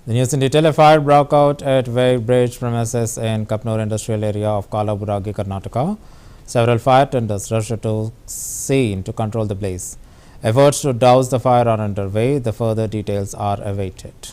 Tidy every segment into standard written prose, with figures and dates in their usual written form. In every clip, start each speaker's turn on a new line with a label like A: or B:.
A: The news in detail: a fire broke out at Way Bridge premises in Kapnur industrial area of Kalaburagi, Karnataka. Several fire tenders rushed to scene to control the blaze. Efforts to douse the fire are underway. The further details are awaited.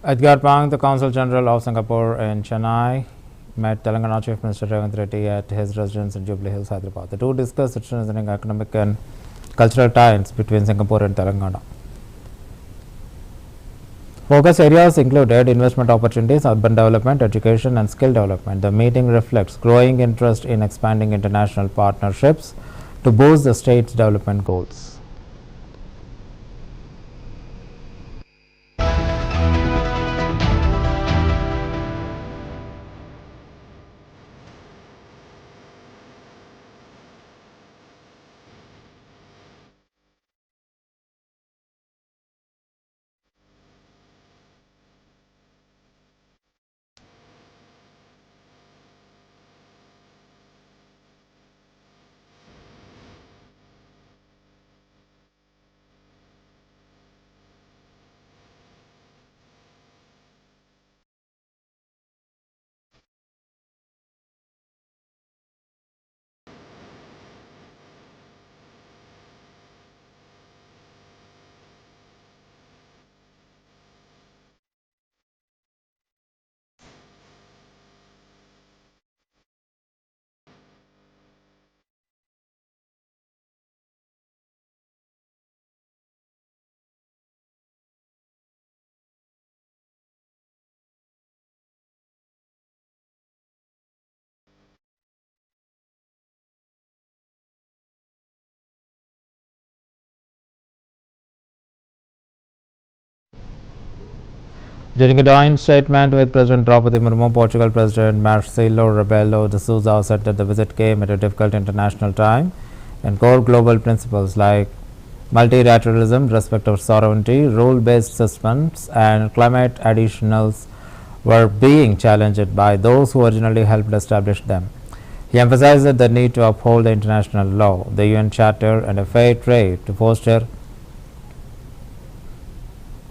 A: Edgar, the Consul-General of Singapore in Chennai, met Telangana Chief Minister Revanth Reddy at his residence in Jubilee Hills, Hyderabad. The two discussed strengthening economic and cultural ties between Singapore and Telangana. Focus areas included investment opportunities, urban development, education and skill development. The meeting reflects growing interest in expanding international partnerships to boost the state's development goals. During a joint statement with President Draupadi Murmu, Portugal President Marcelo Rebelo de Sousa said that the visit came at a difficult international time and core global principles like multilateralism, respect of sovereignty, rule-based systems and climate additionals were being challenged by those who originally helped establish them. He emphasized the need to uphold the international law, the UN Charter and a fair trade to foster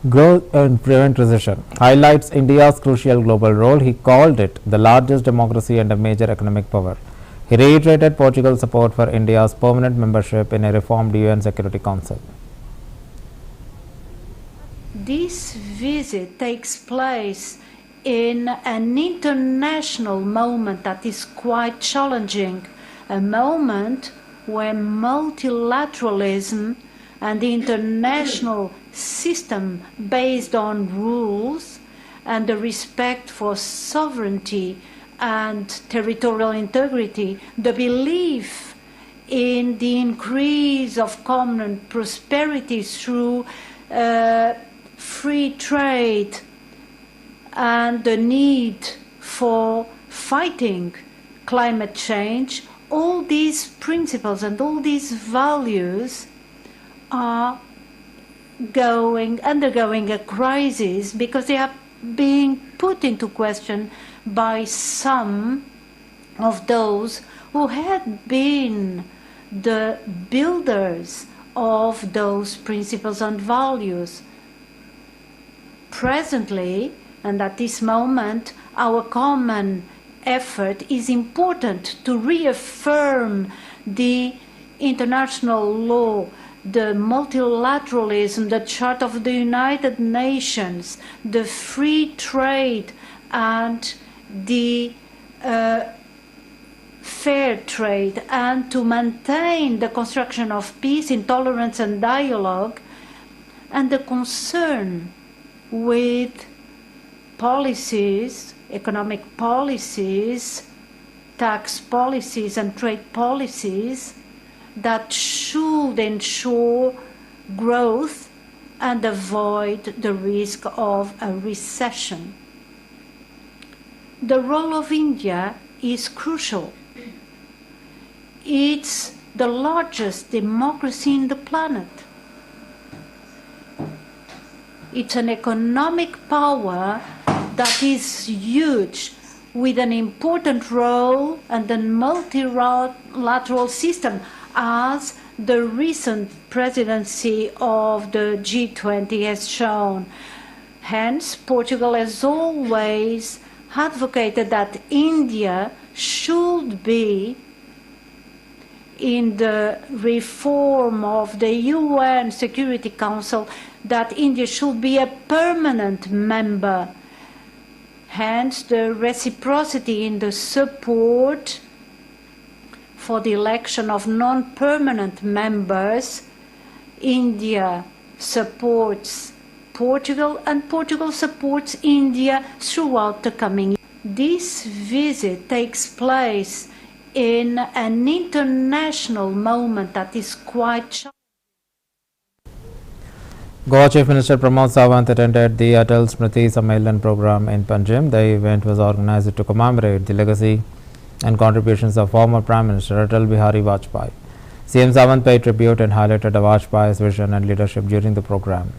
A: Growth and prevent recession highlights India's crucial global role. He called it the largest democracy and a major economic power. He reiterated Portugal's support for India's permanent membership in a reformed UN Security Council.
B: This visit takes place in an international moment that is quite challenging, a moment when multilateralism and the international system based on rules and the respect for sovereignty and territorial integrity, the belief in the increase of common prosperity through free trade and the need for fighting climate change, all these principles and all these values are undergoing a crisis because they are being put into question by some of those who had been the builders of those principles and values. Presently, and at this moment, our common effort is important to reaffirm the international law, the multilateralism, the Charter of the United Nations, the free trade and the fair trade, and to maintain the construction of peace, intolerance and dialogue, and the concern with policies, economic policies, tax policies and trade policies that should ensure growth and avoid the risk of a recession. The role of India is crucial. It's the largest democracy in the planet. It's an economic power that is huge, with an important role and a multilateral system, as the recent presidency of the G20 has shown. Hence, Portugal has always advocated that India should be in the reform of the UN Security Council, that India should be a permanent member. Hence, the reciprocity in the support for the election of non-permanent members. India supports Portugal and Portugal supports India throughout the coming year. This visit takes place in an international moment that is quite challenging.
A: Goa Chief Minister Pramod Sawant attended the Atal Smriti Sammelan program in Panjim. The event was organized to commemorate the legacy and contributions of former Prime Minister Atal Bihari Vajpayee. CM Sawant paid tribute and highlighted Vajpayee's vision and leadership during the program.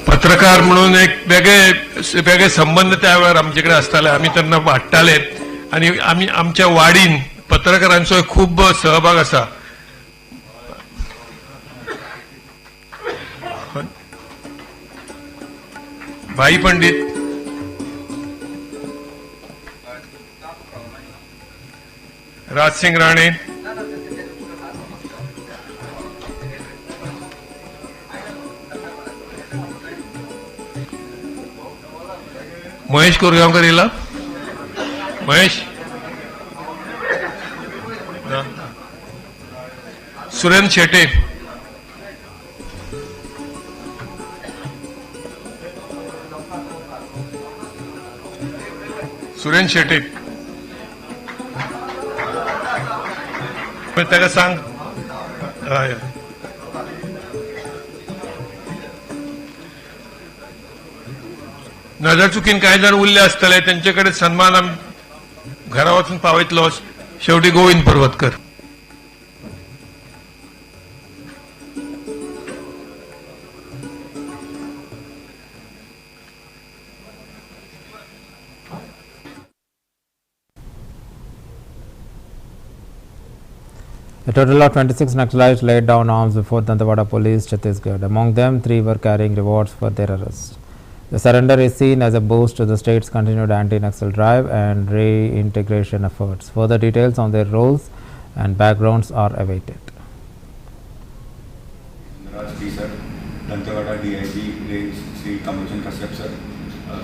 C: पत्रकार म्हणून एक वेगळे संबंध त्यावेळेर आमचेकडे असताले. आम्ही त्यांना वाटताले आणि आम्ही आमच्या वाडीन पत्रकारांचो खूप सहभाग असा. भाई पंडित, राजसिंग राणे, महेश कोरगावकर येला. महेश, सुरेंद्र शेटे, सुरेंद्र शेटे त्याला सांग. नजर चुकीन कांय जण उरले आसतले त्यांच्याकडे सन्मान आमी घरा वचून पावयतलो. शेवटी Govind Parvatkar.
A: A total of 26 Naxalites laid down arms before Dantewada police, Chhattisgarh. Among them, 3 were carrying rewards for their arrest. The surrender is seen as a boost to the state's continued anti-Naxal drive and reintegration efforts. Further details on their roles and backgrounds are awaited.
D: Sir, Dantewada DIG Range Sri Kamlochan Kashyap sir,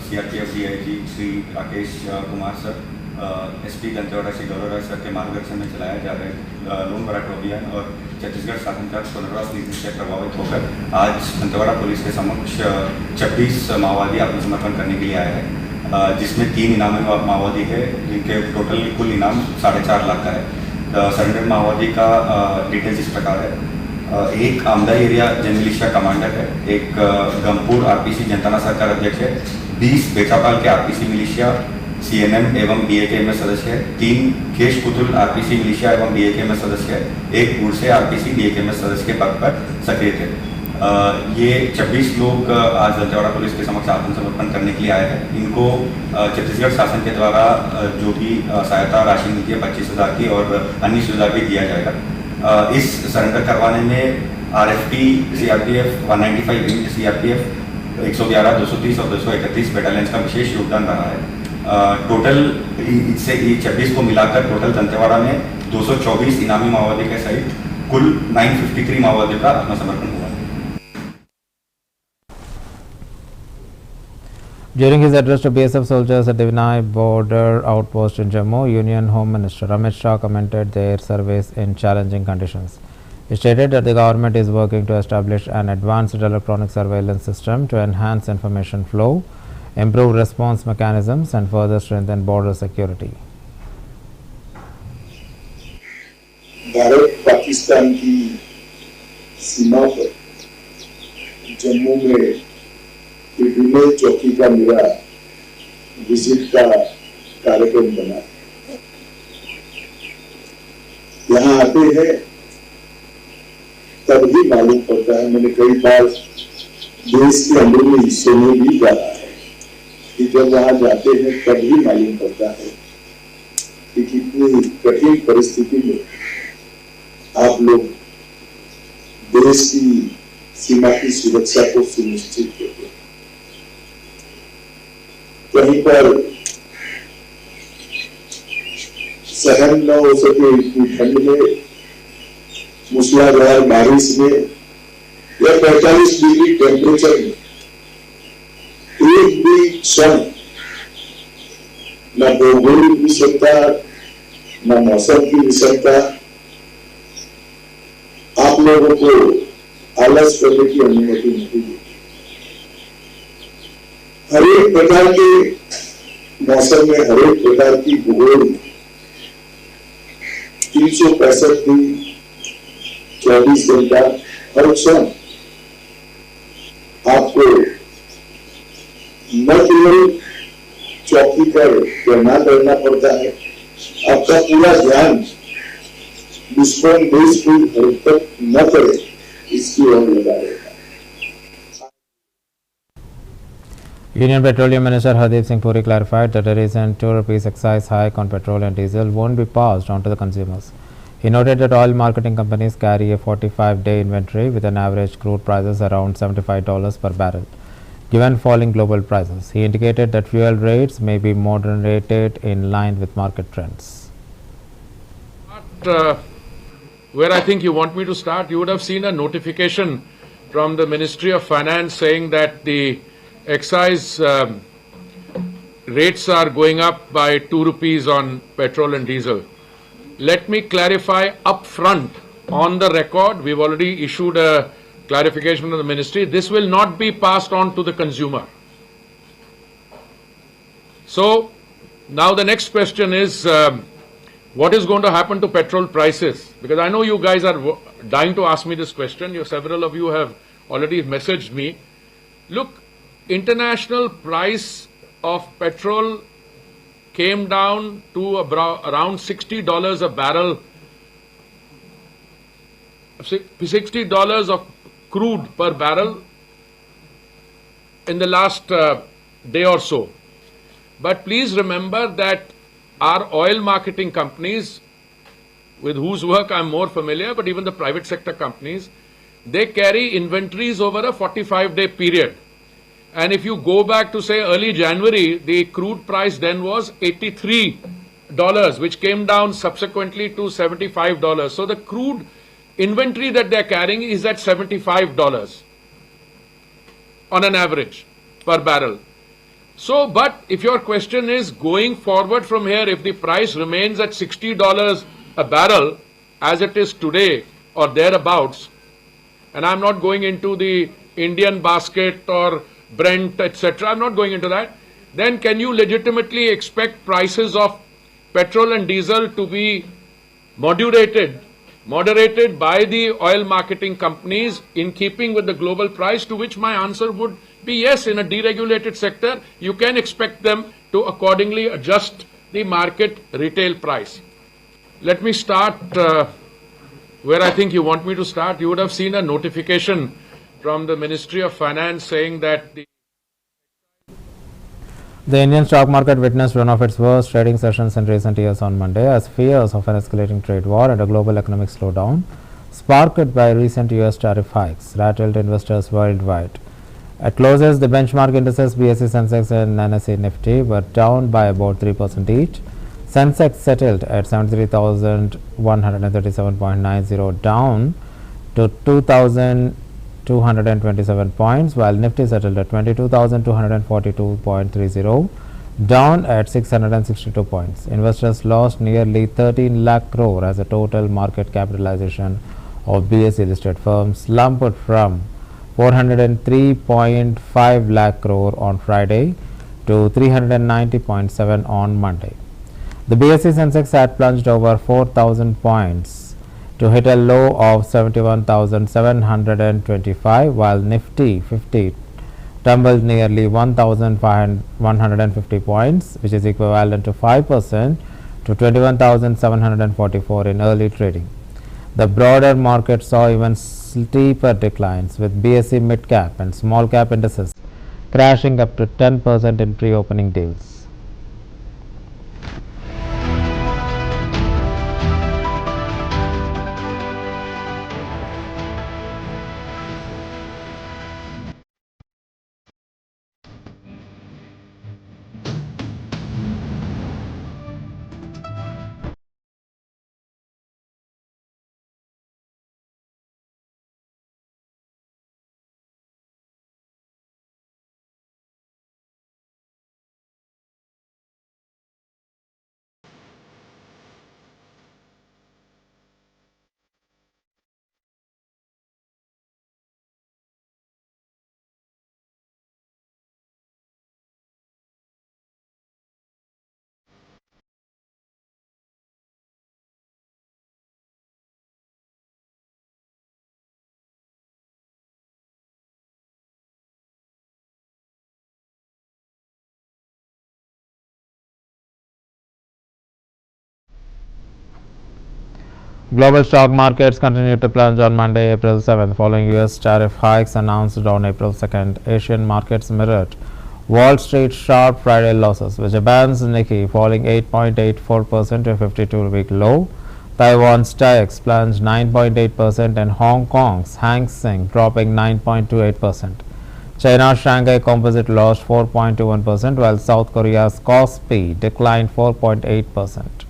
D: CRPF DIG Sri Rakesh Kumar sir, SP Dantewada Shri Gaurav Rai sir के मार्गदर्शन में चलाया जा रहा है loan Bharat अभियान और छत्तीसगढ़ शासन का पुनर्वास नीति से प्रभावित होकर आज दंतेवाड़ा पुलिस के समक्ष 26 माओवादी आत्मसमर्पण करने के लिए आए हैं, जिसमें 3 इनामी माओवादी है जिनके टोटल कुल इनाम 4.5 लाख का है। सरेंडर माओवादी का डिटेल्स इस प्रकार है। एक आमदा एरिया जनमिलिशिया कमांडर है, एक गमपुर आरपीसी जनताना सरकार अध्यक्ष है, 20 बेचापाल के आरपीसी मिलिशिया सीएनएम एवं बीएकेएमएस सदस्य है, 3 केश पुतुल आरपीसी मिलिशिया एवं बीएकेएमएस सदस्य है, 1 गुड़से आरपीसी बीएकेएमएस सदस्य के पद पर सक्रिय थे। ये 26 लोग आज दंतेवाड़ा पुलिस के समक्ष आत्मसमर्पण करने के लिए आए हैं। इनको छत्तीसगढ़ शासन के द्वारा जो भी सहायता राशि मिलती है 25,000 की और अन्य सुविधा भी दिया जाएगा। इस सरेंडर करवाने में आरएफटी सीआरपीएफ 195 विंग सीआरपीएफ 111 230 और 231 बटालियंस का विशेष योगदान रहा है। टोटल इससे 26 को मिलाकर टोटल दंतेवाड़ा में 224 इनामी माओवादी के सहित कुल 953 माओवादियों का आत्मसमर्पण हुआ।
A: During his address to BSF soldiers at the Vinay border outpost in Jammu, Union Home Minister Amit Shah commented their service in challenging conditions. He stated that the government is working to establish an advanced electronic surveillance system to enhance information flow, improve response mechanisms and further strengthen border security.
E: Bharat Pakistan की सीमा पर जम्मू में विभिन्न चौकी का मेरा visit का कार्यक्रम बना। यहाँ आते हैं तब ही मालूम पड़ता है, मैंने कई बार देश के अंदरूनी हिस्सों में भी जाना है कि जब वहां जाते हैं तब ही मालूम पड़ता है कि कितनी कठिन परिस्थिति में आप लोग देश की सीमा की सुरक्षा को सुनिश्चित करते हैं। कहीं पर सहन न हो सके इतनी ठंड में, मूसलाधार बारिश में या 45 डिग्री टेम्परेचर में एक भी क्षण न भौगोलिक विषमता न मौसम की विषमता आप लोगों को आलस करने की अनुमति नहीं दी। हर एक प्रकार के मौसम में हर एक प्रकार की भूगोल 365 दिन 24 घंटा हर क्षण आपको न केवल चौकी पर तैनात रहना पड़ता है, आपका पूरा ध्यान दुश्मन देश की हरकत न करे इसकी ओर लगा रहेगा।
A: Union Petroleum Minister Hardeep Singh Puri clarified that a recent 2 rupees excise hike on petrol and diesel won't be passed on to the consumers. He noted that oil marketing companies carry a 45-day inventory with an average crude prices around $75 per barrel. Given falling global prices, he indicated that fuel rates may be moderated in line with market trends.
F: Where I think you want me to start, you would have seen a notification from the Ministry of Finance saying that the excise rates are going up by 2 rupees on petrol and diesel. Let me clarify up front on the record. We've already issued a clarification from the ministry. This will not be passed on to the consumer. So now the next question is what is going to happen to petrol prices? Because I know you guys are dying to ask me this question. Several of you have already messaged me. Look, international price of petrol came down to around $60 a barrel, $60 of crude per barrel in the last day or so. But please remember that our oil marketing companies with whose work I'm more familiar, but even the private sector companies, they carry inventories over a 45-day period. And if you go back to say early January, the crude price then was $83, which came down subsequently to $75. So the crude inventory that they're carrying is at $75 on an average per barrel. So, but if your question is going forward from here, if the price remains at $60 a barrel as it is today or thereabouts, and I'm not going into the Indian basket or Brent, etc., I'm not going into that, then can you legitimately expect prices of petrol and diesel to be moderated by the oil marketing companies in keeping with the global price? To which my answer would be yes. In a deregulated sector, you can expect them to accordingly adjust the market retail price. Let me start where I think you want me to start. You would have seen a notification from the Ministry of Finance saying that
A: The Indian stock market witnessed one of its worst trading sessions in recent years on Monday as fears of an escalating trade war and a global economic slowdown, sparked by recent US tariff hikes, rattled investors worldwide. At closes, the benchmark indices BSE, Sensex and NSE Nifty were down by about 3% each. Sensex settled at 73,137.90, down to 2,227 points, while Nifty settled at 22,242.30, down at 662 points. Investors lost nearly 13 lakh crore as the total market capitalization of BSE listed firms slumped from 403.5 lakh crore on Friday to 390.7 on Monday. The BSE Sensex had plunged over 4,000 points to hit a low of 71,725, while Nifty 50 tumbled nearly 1,150 points, which is equivalent to 5%, to 21,744 in early trading. The broader market saw even steeper declines, with BSE mid-cap and small-cap indices crashing up to 10% in pre-opening deals. Global stock markets continued to plunge on Monday, April 7th, following US tariff hikes announced on April 2nd. Asian markets mirrored Wall Street's sharp Friday losses, with Japan's Nikkei falling 8.84% to a 52-week low. Taiwan's TAIEX plunged 9.8% and Hong Kong's Hang Seng dropping 9.28%. China's Shanghai Composite lost 4.21%, while South Korea's Kospi declined 4.8%.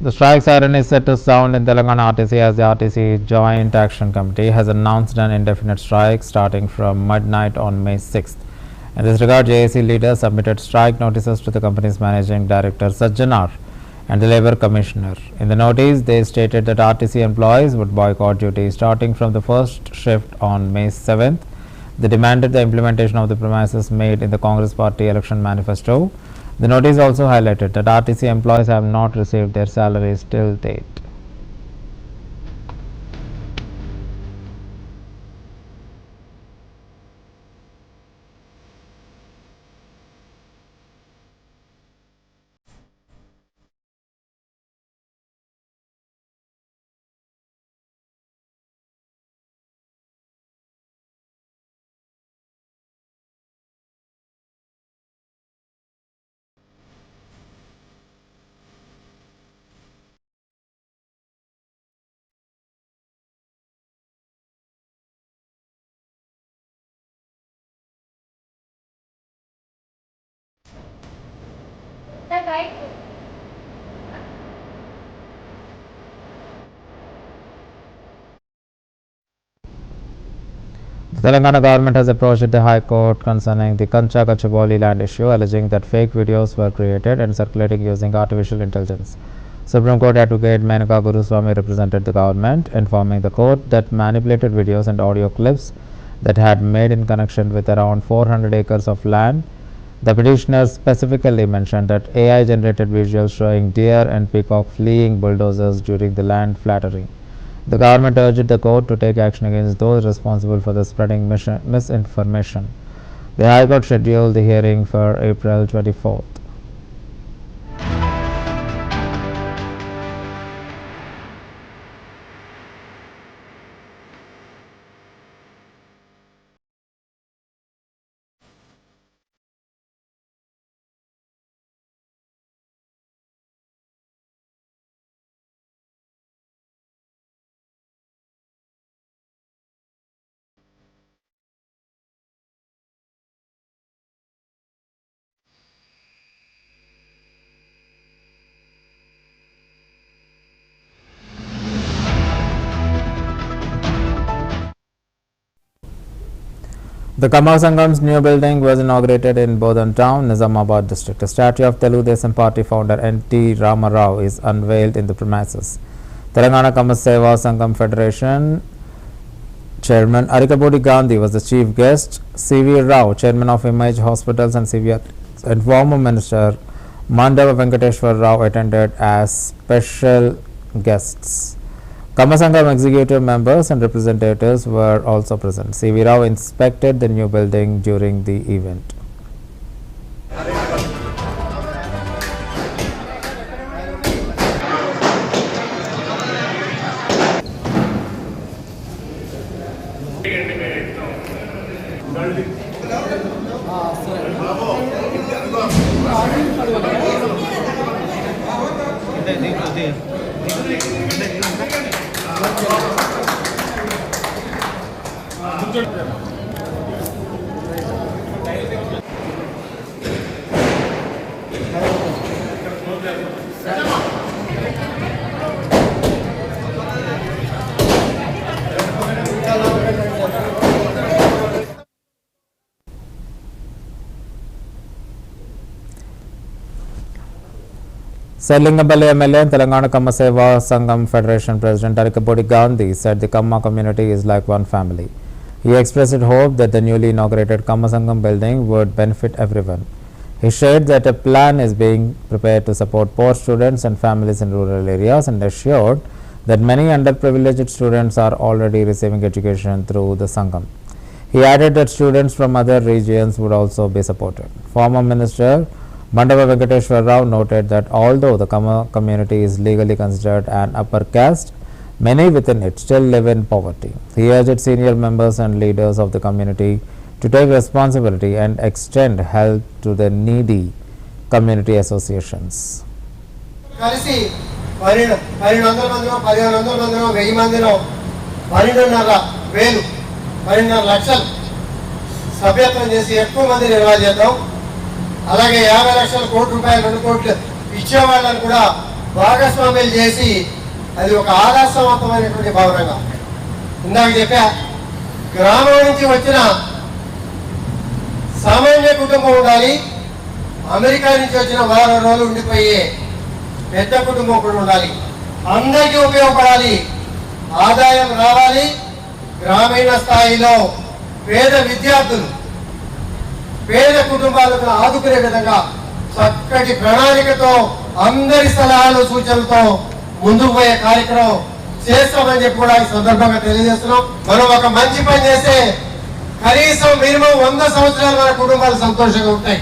A: The strike siren is set to sound in Telangana RTC as the RTC Joint Action Committee has announced an indefinite strike starting from midnight on May 6th. In this regard, JAC leaders submitted strike notices to the company's managing director Sajjanar and the Labour Commissioner. In the notice, they stated that RTC employees would boycott duty starting from the first shift on May 7th. They demanded the implementation of the promises made in the Congress Party election manifesto. The notice also highlighted that RTC employees have not received their salaries till date. The Telangana government has approached the High Court concerning the Kancha Kachiboli land issue, alleging that fake videos were created and circulating using artificial intelligence. Supreme Court advocate Menaka Guruswamy represented the government, informing the court that manipulated videos and audio clips that had made in connection with around 400 acres of land. The petitioner specifically mentioned that AI generated visuals showing deer and peacock fleeing bulldozers during the land flattery. The government urged the court to take action against those responsible for the spreading misinformation. The High Court scheduled the hearing for April 24th. The Kama Sangam's new building was inaugurated in Bodhan town, Nizamabad district. A statue of Telugu Desam Party founder N.T. Ramarao is unveiled in the premises. Telangana Kama Seva Sangam Federation Chairman Arikapudi Gandhi was the chief guest. CVR Rao, Chairman of Image Hospitals and CVR, and former Minister Mandava Venkateshwar Rao attended as special guests. Kama Sangam executive members and representatives were also present. C.V. Rao inspected the new building during the event. Selingapalli MLA and Telangana Kama Seva Sangam Federation President Arikapudi Gandhi said the Kama community is like one family. He expressed hope that the newly inaugurated Kama Sangam building would benefit everyone. He shared that a plan is being prepared to support poor students and families in rural areas and assured that many underprivileged students are already receiving education through the Sangam. He added that students from other regions would also be supported. Former Minister Mandava Venkateshwar Rao noted that although the Kama community is legally considered an upper caste, many within it still live in poverty. He urged senior members and leaders of the community to take responsibility and extend help to the needy community associations.
G: అలాగే 50 లక్షల కోట్ల రూపాయలు 2 కోట్లు ఇచ్చే వాళ్ళని కూడా భాగస్వామ్యం చేసి అది ఒక ఆదర్శవంతమైనటువంటి భవనంగా. ఇందాక చెప్పా, గ్రామం నుంచి వచ్చిన సామాన్య కుటుంబం ఉండాలి, అమెరికా నుంచి వచ్చిన వారం రోజులు ఉండిపోయే పెద్ద కుటుంబం కూడా ఉండాలి. అందరికీ ఉపయోగపడాలి, ఆదాయం రావాలి. గ్రామీణ స్థాయిలో పేద విద్యార్థులు, పేద కుటుంబాలకు ఆదుకునే విధంగా చక్కటి ప్రణాళికతో అందరి సలహాలు సూచనలతో ముందుకు పోయే కార్యక్రమం చేస్తామని చెప్పి కూడా ఈ సందర్భంగా తెలియజేస్తున్నాం. మనం ఒక మంచి పని చేస్తే కనీసం మినిమం 100 సంవత్సరాలు మన కుటుంబాలు సంతోషంగా ఉంటాయి.